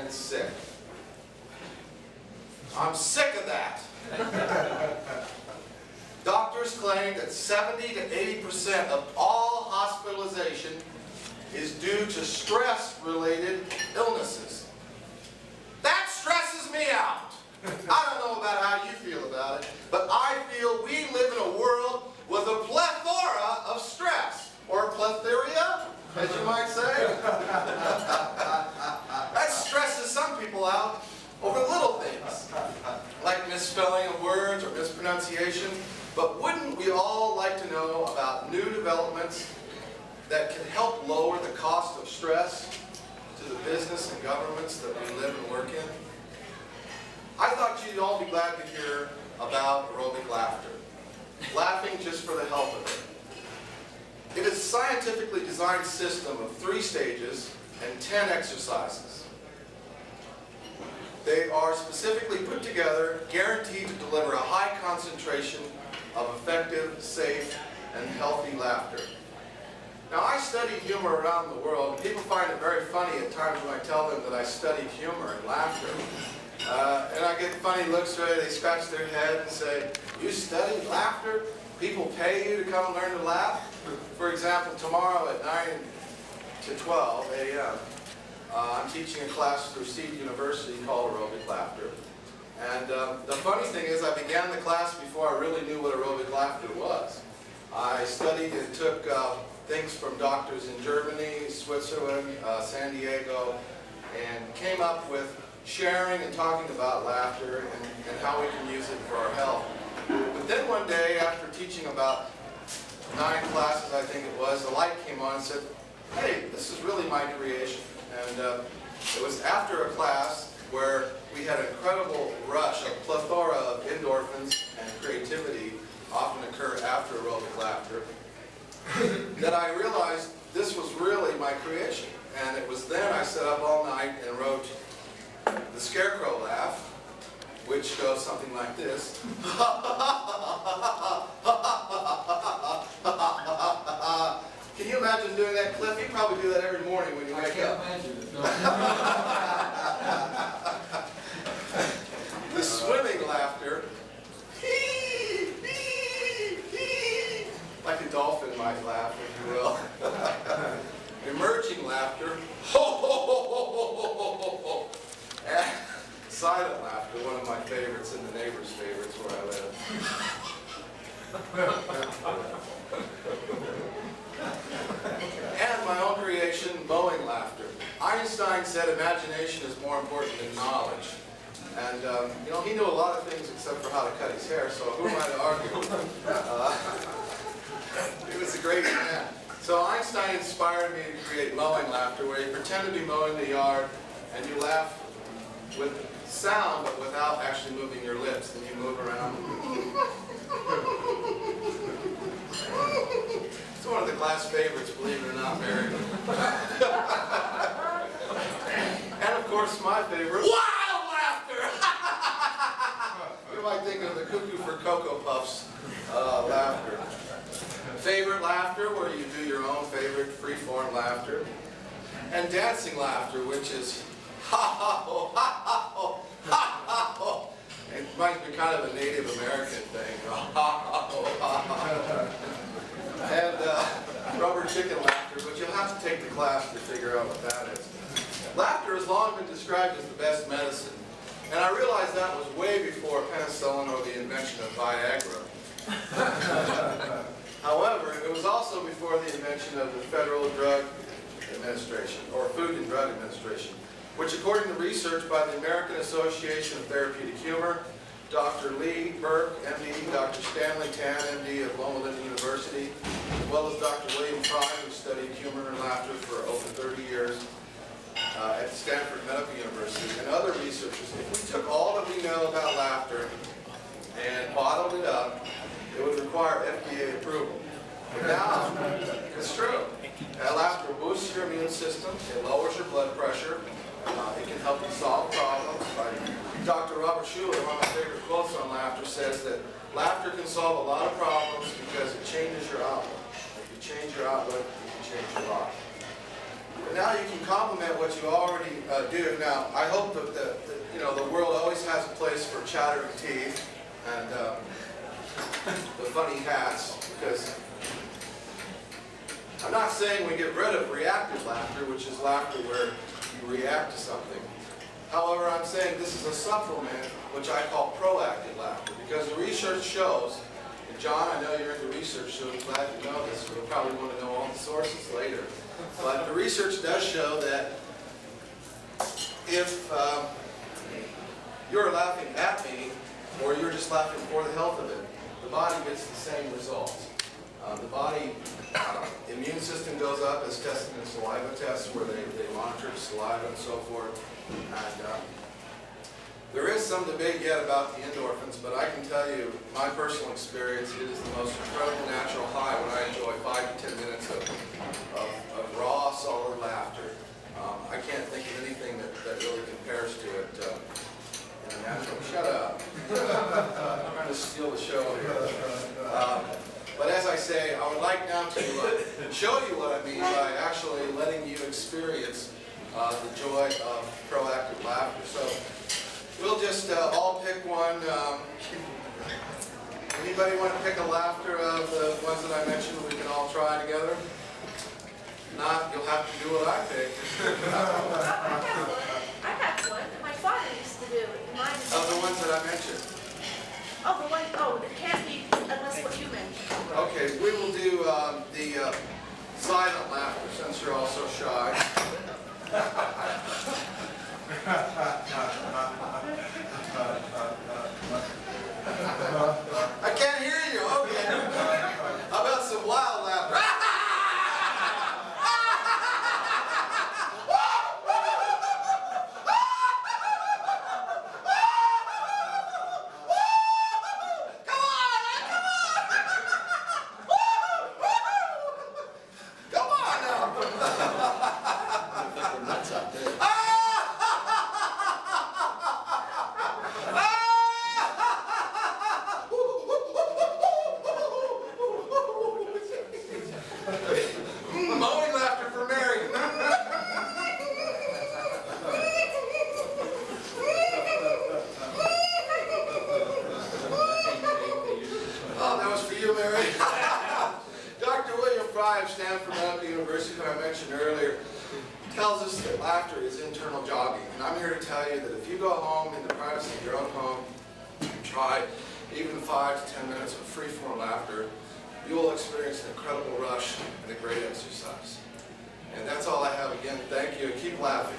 and sick. I'm sick of that. Doctors claim that 70 to 80% of all hospitalization is due to stress-related illnesses. That stresses me out. I don't know about how you feel about it, but I feel we live in a world with a plethora of stress, or pletheria, as you might say. That stresses some people out over little things, like misspelling of words or mispronunciation. But wouldn't we all like to know about new developments that can help lower the cost of stress to the business and governments that we live and work in? I thought you'd all be glad to hear about aerobic laughter. Laughing just for the health of it. It is a scientifically designed system of 3 stages and 10 exercises. They are specifically put together, guaranteed to deliver a high concentration of effective, safe, and healthy laughter. Now, I studied humor around the world, and people find it very funny at times when I tell them that I studied humor and laughter. And I get funny looks where they scratch their head and say, "You studied laughter? People pay you to come and learn to laugh?" For example, tomorrow at 9 to 12 a.m., I'm teaching a class through Steve University called Aerobic Laughter. And the funny thing is, I began the class before I really knew what aerobic laughter was. I studied and took things from doctors in Germany, Switzerland, San Diego, and came up with sharing and talking about laughter and how we can use it for our health. But then one day, after teaching about 9 classes, I think it was, the light came on and said, "Hey, this is really my creation." And it was after a class where we had an incredible rush, a plethora of endorphins and creativity often occur after aerobic laughter, that I realized this was really my creation. And it was then I sat up all night and wrote the scarecrow laugh, which goes something like this. Can you imagine doing that, Cliff? You probably do that every morning when you wake up. I can't imagine it. No. The swimming laughter, like a dolphin might laugh, if you will. Emerging laughter, and silent laughter, one of my favorites and the neighbor's favorites where I live. And my own creation, mowing laughter. Einstein said imagination is more important than knowledge. And, you know, he knew a lot of things except for how to cut his hair, so who am I to argue? He was a great man. So Einstein inspired me to create mowing laughter, where you pretend to be mowing the yard and you laugh with sound but without actually moving your lips. And you move around. It's one of the class favorites, believe it or not, Mary. And of course, my favorite, wild laughter! You might think of the Cuckoo for Cocoa Puffs laughter. Favorite laughter, where you do your own favorite free-form laughter. And dancing laughter, which is ha-ha-ho, ha-ha-ho, ha-ha-ho. It might be kind of a Native American thing. Ha-ha-ho, ha-ha-ho. And rubber chicken laughter, but you'll have to take the class to figure out what that is. Laughter has long been described as the best medicine. And I realized that was way before penicillin or the invention of Viagra. However, it was also before the invention of the Federal Drug Administration, or Food and Drug Administration, which according to research by the American Association of Therapeutic Humor, Dr. Lee Burke, MD, Dr. Stanley Tan, MD of Loma Linda University, as well as Dr. William Fry, who studied humor and laughter for over 30 years at Stanford Medical University, and other researchers. If we took all that we know about laughter and bottled it up, it would require FDA approval. But now, it's true. Laughter boosts your immune system, it lowers your blood pressure, it can help you solve problems. Dr. Robert Schuller, one of my favorite quotes on laughter, says that laughter can solve a lot of problems because it changes your outlook. If you change your outlook, you can change your life. And now you can complement what you already do. Now, I hope that the world always has a place for chattering teeth and the funny hats, because I'm not saying we get rid of reactive laughter, which is laughter where you react to something. However, I'm saying this is a supplement, which I call proactive laughter, because the research shows, and John, I know you're into research, so I'm glad you know this. You'll probably want to know all the sources later. But the research does show that if you're laughing at me, or you're just laughing for the health of it, the body gets the same results. The body immune system goes up as tested in saliva tests, where they monitor the saliva and so forth. And there is some debate yet about the endorphins, but I can tell you, my personal experience, it is the most incredible natural high when I enjoy 5 to 10 minutes of raw, solid laughter. I can't think of anything that really compares to it in a natural. Shut up. I'm trying to steal the show here. But as I say, I would like now to show you what I mean by actually letting you experience the joy of proactive laughter. So we'll just all pick one. Anybody want to pick a laughter of the ones that I mentioned we can all try together? If not, you'll have to do what I picked. I have one that my father used to do. Mine is Of the ones that I mentioned. it can't be unless what you mentioned. Okay, we will do the silent laughter, since you're all so shy. I can't hear you. Okay. How about some wild laughter? Moaning laughter for Mary. Oh, that was for you, Mary. Dr. William Fry of Stanford Medical University, who I mentioned earlier, tells us that laughter is internal jogging. And I'm here to tell you that if you go home in the privacy of your own home and try even 5 to 10 minutes of free-form laughter, you will experience an incredible rush and a great exercise. And that's all I have. Again, thank you. Keep laughing.